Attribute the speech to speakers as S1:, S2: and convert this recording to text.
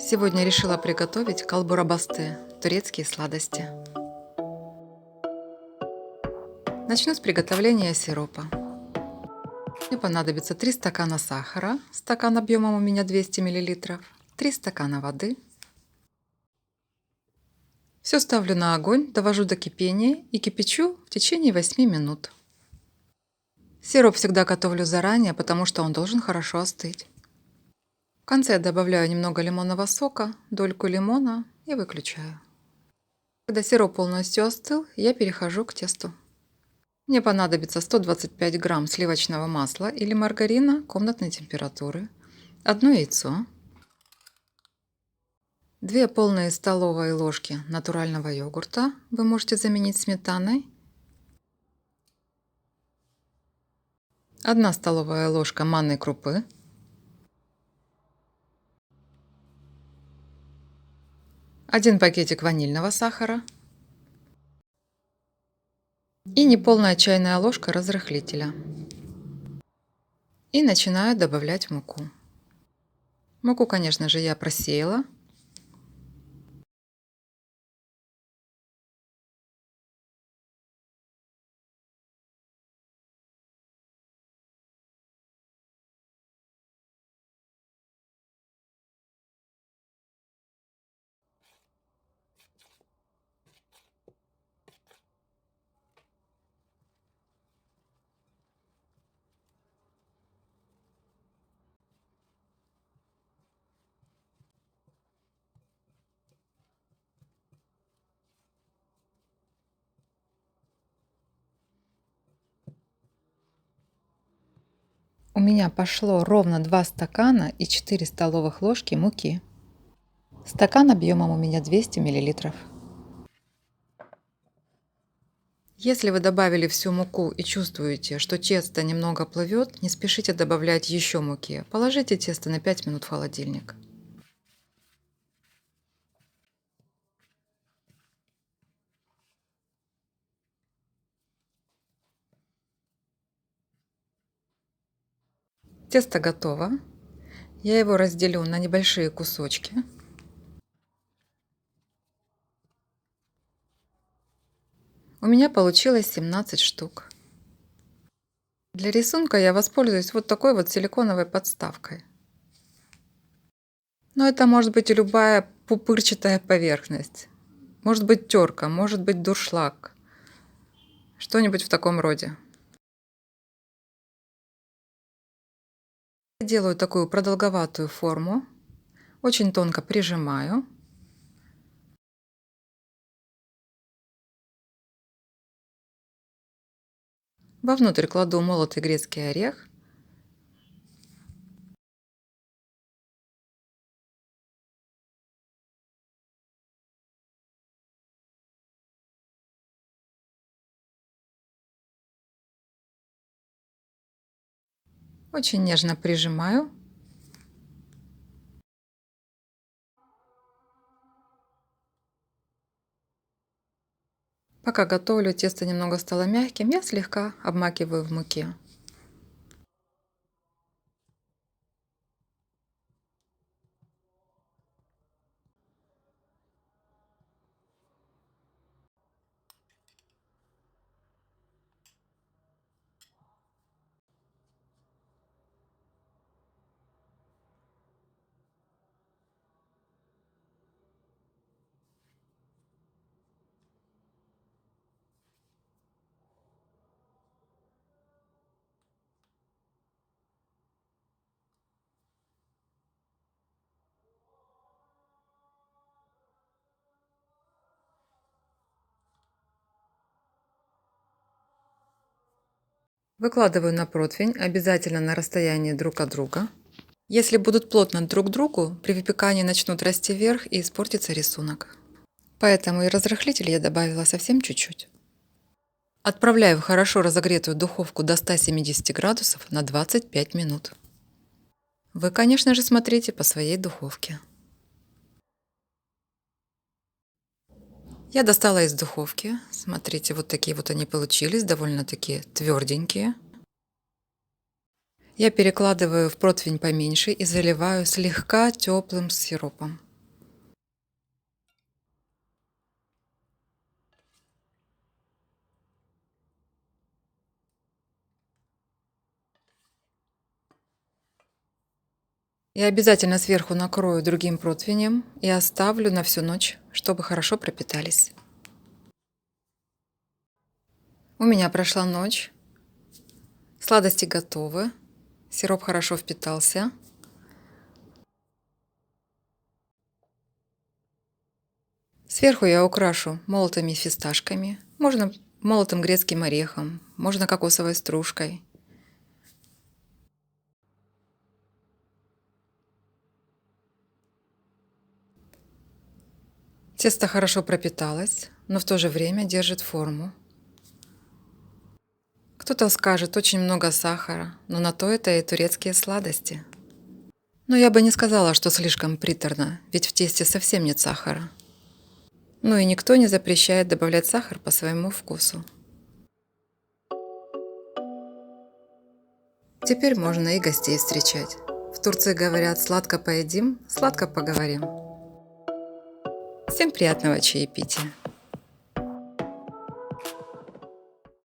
S1: Сегодня решила приготовить колбурабасты, турецкие сладости. Начну с приготовления сиропа. Мне понадобится 3 стакана сахара, стакан объемом у меня 200 мл, 3 стакана воды. Все ставлю на огонь, довожу до кипения и кипячу в течение 8 минут. Сироп всегда готовлю заранее, потому что он должен хорошо остыть. В конце добавляю немного лимонного сока, дольку лимона и выключаю. Когда сироп полностью остыл, я перехожу к тесту. Мне понадобится 125 грамм сливочного масла или маргарина комнатной температуры, одно яйцо, 2 полные столовые ложки натурального йогурта, вы можете заменить сметаной, 1 столовая ложка манной крупы, 1 пакетик ванильного сахара и неполная чайная ложка разрыхлителя. И начинаю добавлять муку. Муку, конечно же, я просеяла. У меня пошло ровно 2 стакана и 4 столовых ложки муки. Стакан объемом у меня 200 мл. Если вы добавили всю муку и чувствуете, что тесто немного плывет, не спешите добавлять еще муки. Положите тесто на 5 минут в холодильник. Тесто готово. Я его разделю на небольшие кусочки. У меня получилось 17 штук. Для рисунка я воспользуюсь вот такой вот силиконовой подставкой. Но это может быть и любая пупырчатая поверхность. Может быть терка, может быть дуршлаг. Что-нибудь в таком роде. Я делаю такую продолговатую форму. Очень тонко прижимаю. Вовнутрь кладу молотый грецкий орех. Очень нежно прижимаю. Пока готовлю, тесто немного стало мягким, я слегка обмакиваю в муке. Выкладываю на противень, обязательно на расстоянии друг от друга. Если будут плотно друг к другу, при выпекании начнут расти вверх и испортится рисунок. Поэтому и разрыхлитель я добавила совсем чуть-чуть. Отправляю в хорошо разогретую духовку до 170 градусов на 25 минут. Вы, конечно же, смотрите по своей духовке. Я достала из духовки. Смотрите, вот такие вот они получились, довольно-таки тверденькие. Я перекладываю в противень поменьше и заливаю слегка теплым сиропом. Я обязательно сверху накрою другим противнем и оставлю на всю ночь, чтобы хорошо пропитались. У меня прошла ночь. Сладости готовы. Сироп хорошо впитался. Сверху я украшу молотыми фисташками. Можно молотым грецким орехом, можно кокосовой стружкой. Тесто хорошо пропиталось, но в то же время держит форму. Кто-то скажет, очень много сахара, но на то это и турецкие сладости. Но я бы не сказала, что слишком приторно, ведь в тесте совсем нет сахара. Ну и никто не запрещает добавлять сахар по своему вкусу. Теперь можно и гостей встречать. В Турции говорят, сладко поедим, сладко поговорим. Всем приятного чаепития!